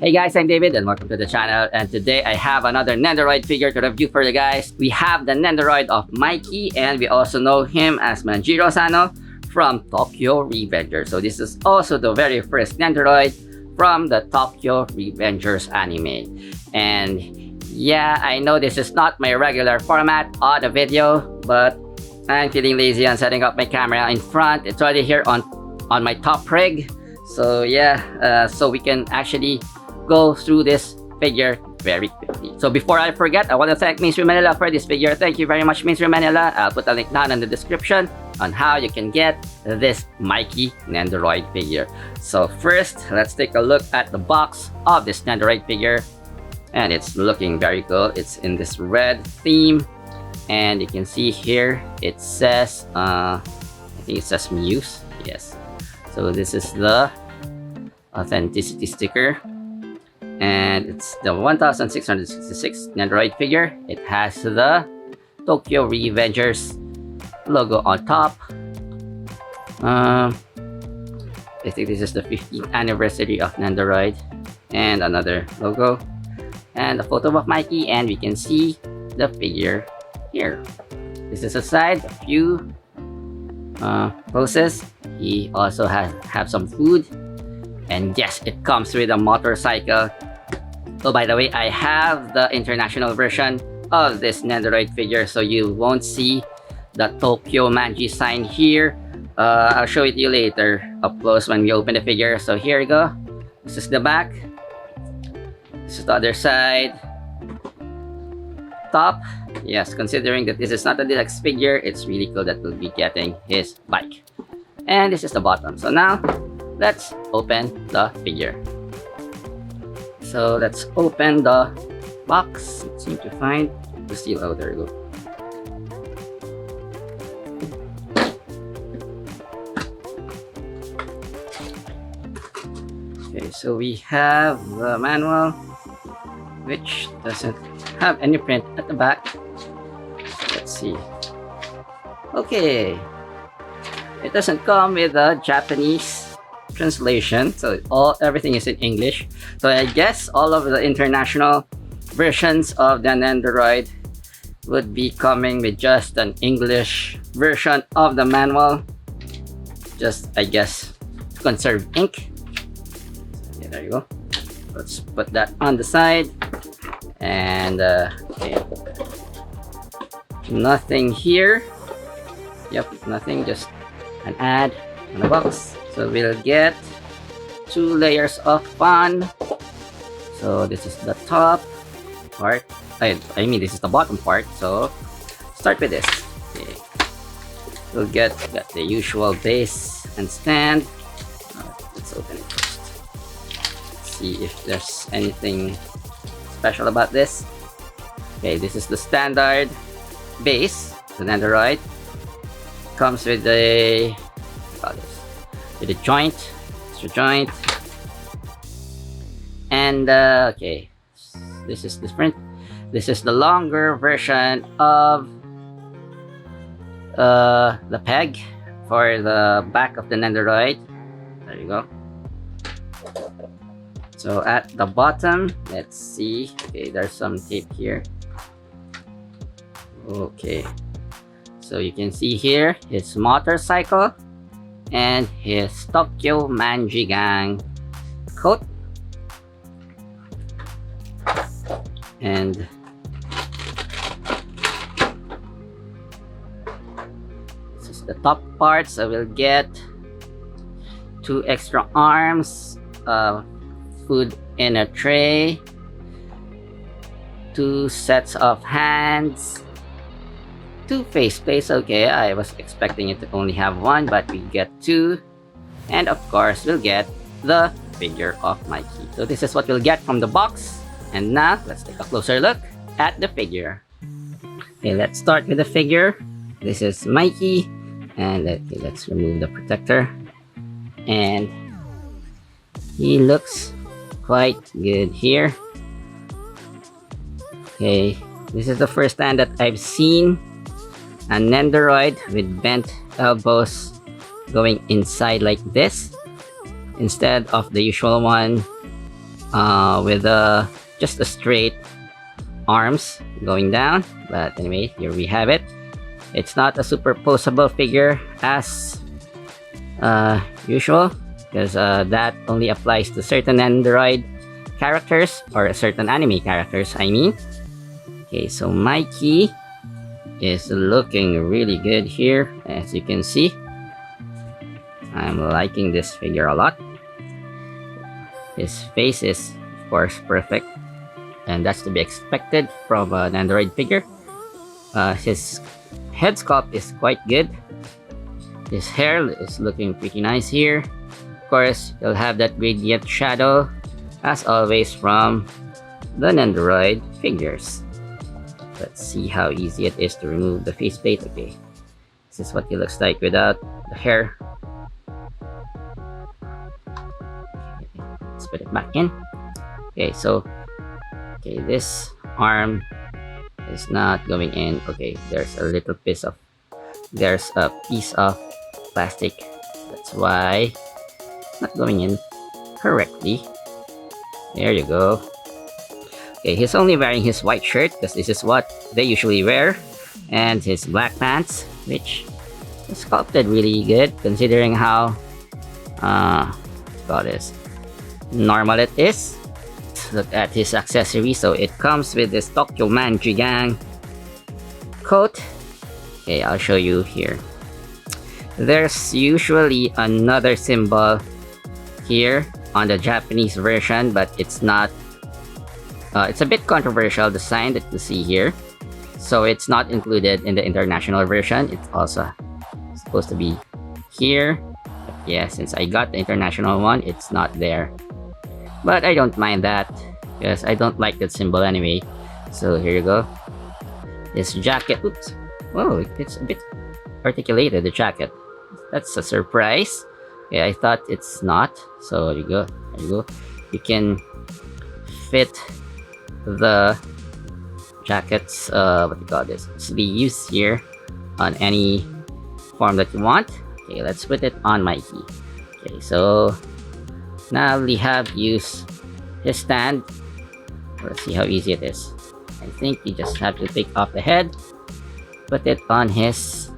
Hey guys, I'm David and welcome to the channel, and today I have another Nendoroid figure to review for you guys. We have the Nendoroid of Mikey, and we also know him as MANJIRO Sano from Tokyo Revengers. So this is also the very first Nendoroid from the Tokyo Revengers anime. And yeah, I know this is not my regular format of the video, but I'm feeling lazy on setting up my camera in front. It's already here on my top rig. So yeah, so we can actually go through this figure very quickly. So before I forget, I want to thank Mainstream Manila for this figure. Thank you very much, Mainstream Manila. I'll put a link down in the description on how you can get this Mikey Nendoroid figure. So first, let's take a look at the box of this Nendoroid figure. And it's looking very cool. It's in this red theme. And you can see here, it says, I think it says Muse. Yes. So this is the authenticity sticker. And it's the 1666 Nendoroid figure. It has the Tokyo Revengers logo on top. I think this is the 15th anniversary of Nendoroid. And another logo. And a photo of Mikey, and we can see the figure here. This is a side, a few poses. He also have some food. And yes, it comes with a motorcycle. Oh, by the way, I have the international version of this Nendoroid figure, so you won't see the Tokyo Manji sign here. I'll show it to you later up close when we open the figure. So here we go. This is the back. This is the other side. Top. Yes, considering that this is not a deluxe figure, it's really cool that we'll be getting his bike. And this is the bottom. So now, let's open the figure. So let's open the box. It seems to find the seal. Oh, there we go. Okay, so we have the manual, which doesn't have any print at the back. Let's see. Okay, it doesn't come with a Japanese translation, so everything is in English. So I guess all of the international versions of the Nendoroid would be coming with just an English version of the manual, just I guess to conserve ink. Okay, there you go. Let's put that on the side. And okay, nothing here. Yep, nothing, just an ad on the box. So we'll get 2 layers of fun. So this is the top part. I mean this is the bottom part. So start with this. Okay. We'll get the usual base and stand. Let's open it first. Let's see if there's anything special about this. Okay, this is the standard base. The Nendoroid comes with a with a joint, extra joint, and okay, this is different. This is the longer version of the peg for the back of the Nendoroid. There you go. So at the bottom, let's see. Okay, there's some tape here. Okay, so you can see here his motorcycle and his Tokyo Manji Gang coat. And this is the top part. So we'll get 2 extra arms, food in a tray, 2 sets of hands, 2 faceplates. Okay, I was expecting it to only have 1, but we get 2. And of course, we'll get the figure of Mikey. So this is what we'll get from the box. And now, let's take a closer look at the figure. Okay, let's start with the figure. This is Mikey. And let's remove the protector. And he looks quite good here. Okay, this is the first time that I've seen a Nendoroid with bent elbows going inside like this instead of the usual one with just a straight arms going down. But anyway, here we have it. It's not a superposable figure as usual, because that only applies to certain Nendoroid characters, or certain anime characters, I mean. Okay, so Mikey is looking really good here, as you can see. I'm liking this figure a lot. His face is, of course, perfect, and that's to be expected from an Nendoroid figure. His head sculpt is quite good. His hair is looking pretty nice here. Of course, you'll have that gradient shadow, as always, from the Nendoroid figures. Let's see how easy it is to remove the faceplate. Okay, this is what he looks like without the hair. Let's put it back in. Okay, so this arm is not going in. Okay, there's a piece of plastic. That's why it's not going in correctly. There you go. Okay, he's only wearing his white shirt because this is what they usually wear, and his black pants, which is sculpted really good considering how normal it is. Look at his accessory. So it comes with this Tokyo Manji Gang coat. Okay, I'll show you here. There's usually another symbol here on the Japanese version, but it's not. It's a bit controversial, the sign that you see here. So it's not included in the international version. It's also supposed to be here. But yeah, since I got the international one, it's not there. But I don't mind that, because I don't like that symbol anyway. So here you go. This jacket, oops. Whoa, it's a bit articulated, the jacket. That's a surprise. Yeah, I thought it's not. So there you go. There you go. You can fit the jacket's sleeves here on any form that you want. Okay, let's put it on Mikey. Okay, so now we have used his stand. Let's see how easy it is. I think you just have to take off the head, put it on his,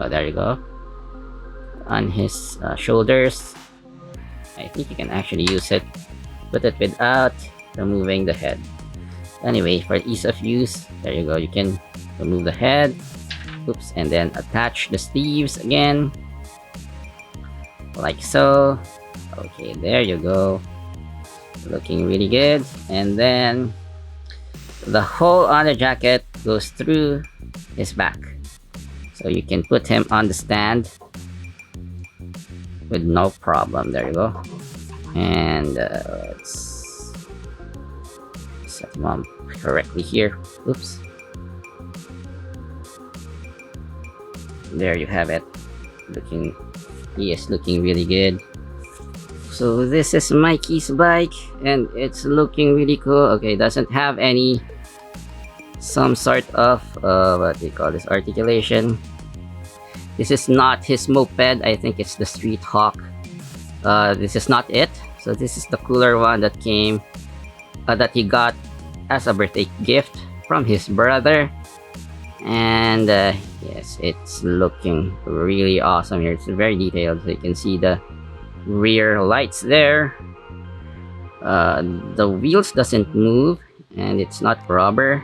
oh, there you go, on his shoulders. I think you can actually use it, put it without removing the head. Anyway, for ease of use, there you go, you can remove the head, oops, and then attach the sleeves again, like so. Okay, there you go, looking really good. And then the hole on the jacket goes through his back, so you can put him on the stand with no problem. There you go. And let's set him up correctly here. Oops. There you have it. He is looking really good. So this is Mikey's bike, and it's looking really cool. Okay, doesn't have some sort of what do you call this, articulation. This is not his moped. I think it's the Street Hawk. This is not it. So this is the cooler one that came that he got as a birthday gift from his brother. And yes, it's looking really awesome here. It's very detailed, so you can see the rear lights there. The wheels doesn't move, and it's not rubber.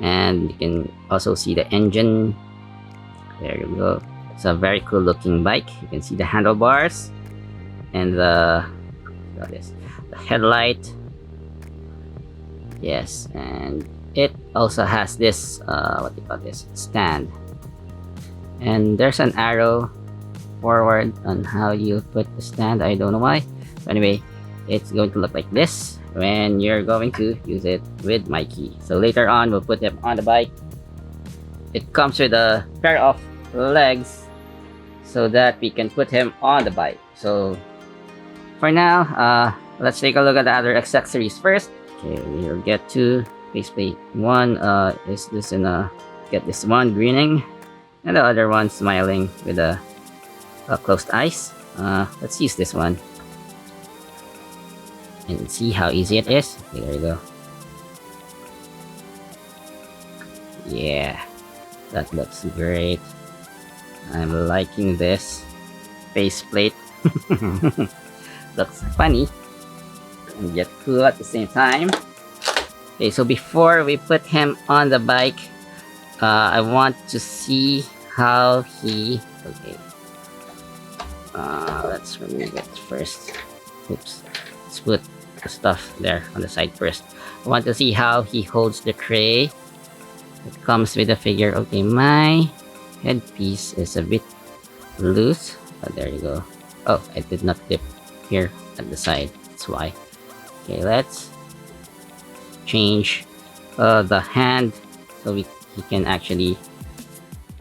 And you can also see the engine. There you go. It's a very cool looking bike. You can see the handlebars and the headlight. Yes, and it also has this stand, and there's an arrow forward on how you put the stand. I don't know why. So anyway, it's going to look like this when you're going to use it with Mikey. So later on, we'll put him on the bike. It comes with a pair of legs so that we can put him on the bike. So for now, let's take a look at the other accessories first. Okay, we'll get to faceplate. One is this get this one grinning, and the other one smiling with a closed eyes. Let's use this one. and see how easy it is. Okay, there you go. Yeah, that looks great. I'm liking this faceplate. Looks funny and yet cool at the same time. Okay, so before we put him on the bike, I want to see how he... Okay. Let's remove it first. Oops. Let's put the stuff there on the side first. I want to see how he holds the tray. It comes with the figure. Okay, my headpiece is a bit loose, but there you go. Oh, I did not clip here at the side. That's why. Okay, let's change the hand so he can actually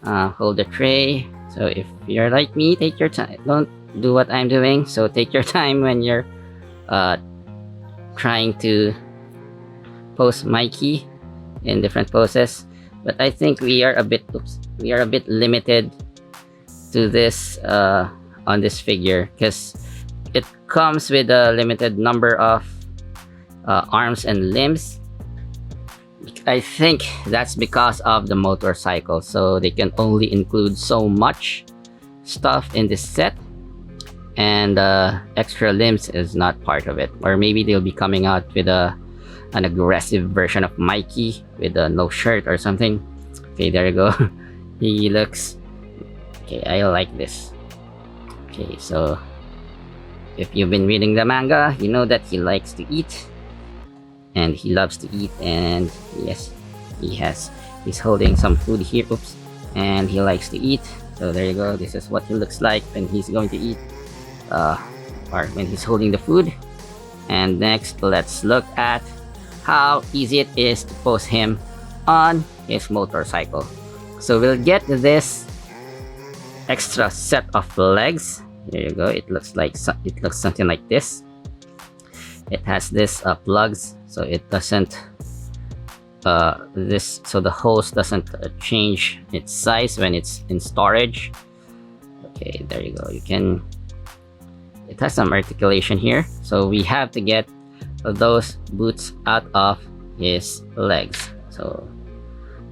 hold the tray. So if you're like me, take your time. Don't do what I'm doing. So take your time when you're trying to pose Mikey in different poses. But I think we are a bit limited to this on this figure because it comes with a limited number of arms and limbs. I think that's because of the motorcycle, so they can only include so much stuff in this set, and extra limbs is not part of it. Or maybe they'll be coming out with an aggressive version of Mikey with no shirt or something. Okay, there you go. He looks... Okay, I like this. Okay, so if you've been reading the manga, you know that he likes to eat. And he loves to eat, and yes, he's holding some food here. Oops. And he likes to eat. So there you go. This is what he looks like when he's going to eat, or when he's holding the food. And next, let's look at how easy it is to pose him on his motorcycle. So we'll get this extra set of legs. There you go. It looks something like this. It has this plugs, so it doesn't so the hose doesn't change its size when it's in storage. Okay, there you go. It has some articulation here, so we have to get those boots out of his legs. So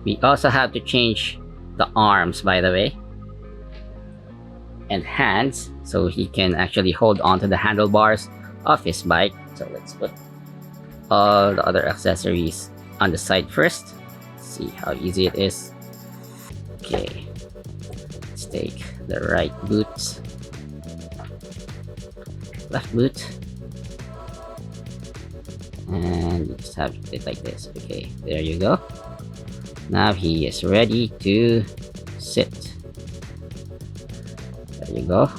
we also have to change the arms, by the way, and hands, so he can actually hold onto the handlebars of his bike. So let's put all the other accessories on the side first. See how easy it is. Okay, let's take the right boot, left boot, and you just have to put it like this. Okay, there you go. Now he is ready to sit. There you go.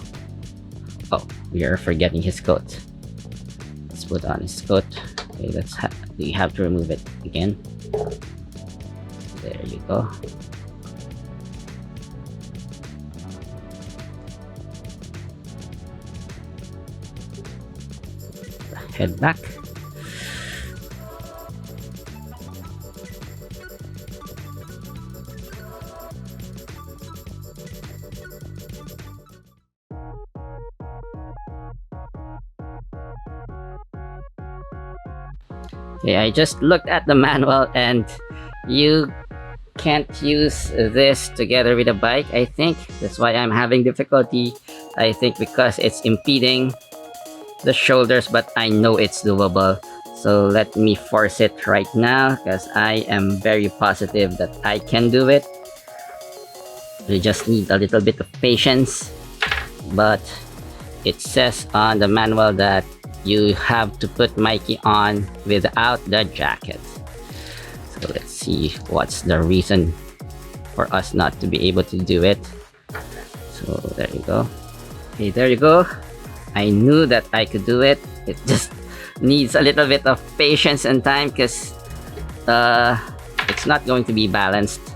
Oh, we are forgetting his coat. Put on his coat. Okay, you have to remove it again. There you go. Head back. Okay, I just looked at the manual and you can't use this together with a bike, I think. That's why I'm having difficulty. I think because it's impeding the shoulders, but I know it's doable. So let me force it right now because I am very positive that I can do it. We just need a little bit of patience, but it says on the manual that you have to put Mikey on without the jacket. So let's see what's the reason for us not to be able to do it. So there you go. Okay, there you go. I knew that I could do it. It just needs a little bit of patience and time because it's not going to be balanced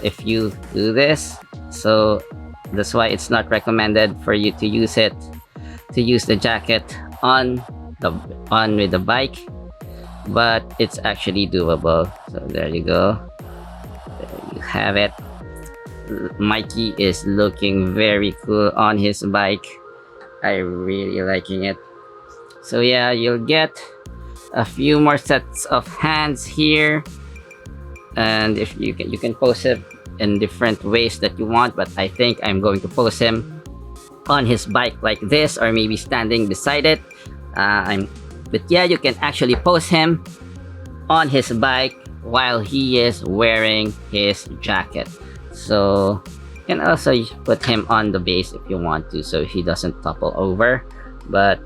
if you do this. So that's why it's not recommended for you to use the jacket on with the bike, but it's actually doable. So there you go. There you have it. Mikey is looking very cool on his bike. I'm really liking it. So yeah, you'll get a few more sets of hands here, and if you can pose him in different ways that you want, but I think I'm going to pose him on his bike like this, or maybe standing beside it. But yeah, you can actually pose him on his bike while he is wearing his jacket. So you can also put him on the base if you want to, so he doesn't topple over. But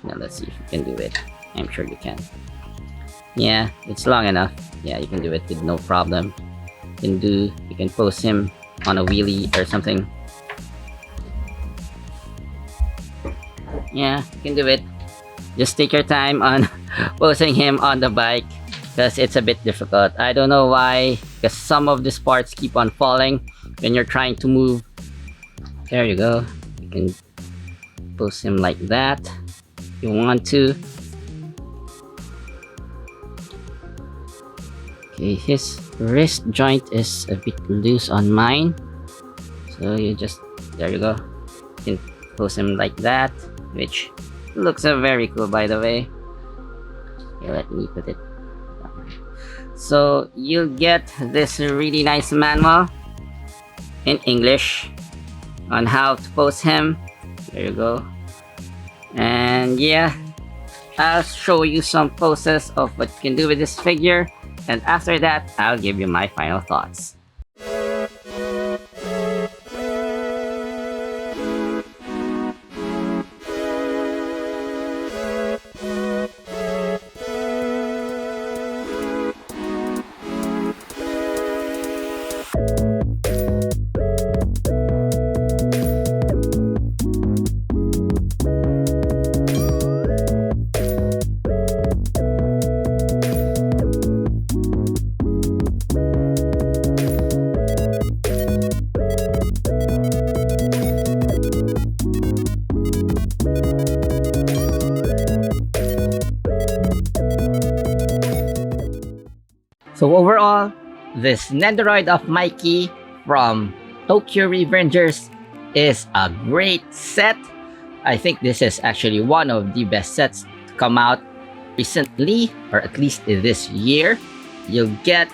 now let's see if you can do it. I'm sure you can. Yeah, it's long enough. Yeah, you can do it with no problem. You can pose him on a wheelie or something. Yeah, you can do it. Just take your time on posing him on the bike, because it's a bit difficult. I don't know why, because some of these parts keep on falling when you're trying to move. There you go. You can pose him like that if you want to. Okay, his wrist joint is a bit loose on mine, so there you go. You can pose him like that, which looks very cool, by the way. Here, let me put it. So you'll get this really nice manual in English on how to pose him. There you go. And yeah, I'll show you some poses of what you can do with this figure, and after that I'll give you my final thoughts. So overall, this Nendoroid of Mikey from Tokyo Revengers is a great set. I think this is actually one of the best sets to come out recently, or at least this year. You'll get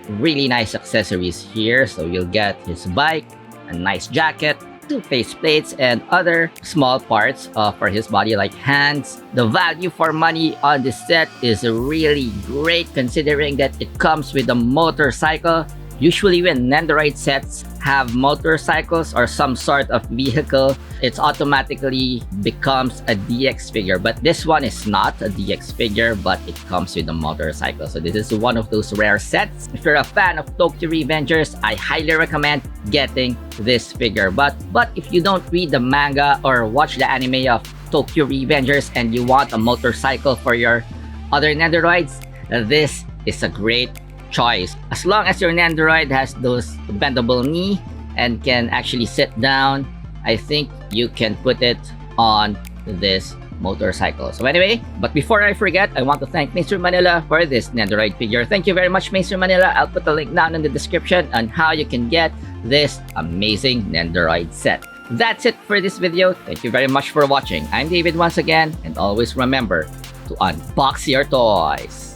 really nice accessories here. So you'll get his bike, a nice jacket, 2 faceplates, and other small parts for his body like hands. The value for money on this set is really great, considering that it comes with a motorcycle. Usually when Nendoroid sets have motorcycles or some sort of vehicle, it automatically becomes a DX figure. But this one is not a DX figure, but it comes with a motorcycle. So this is one of those rare sets. If you're a fan of Tokyo Revengers, I highly recommend getting this figure. But if you don't read the manga or watch the anime of Tokyo Revengers and you want a motorcycle for your other Nendoroids, this is a great choice. As long as your Nendoroid has those bendable knee and can actually sit down, I think you can put it on this motorcycle. So anyway, but before I forget, I want to thank Mr. Manila for this Nendoroid figure. Thank you very much, Mr. Manila. I'll put the link down in the description on how you can get this amazing Nendoroid set. That's it for this video. Thank you very much for watching. I'm David once again, and always remember to unbox your toys.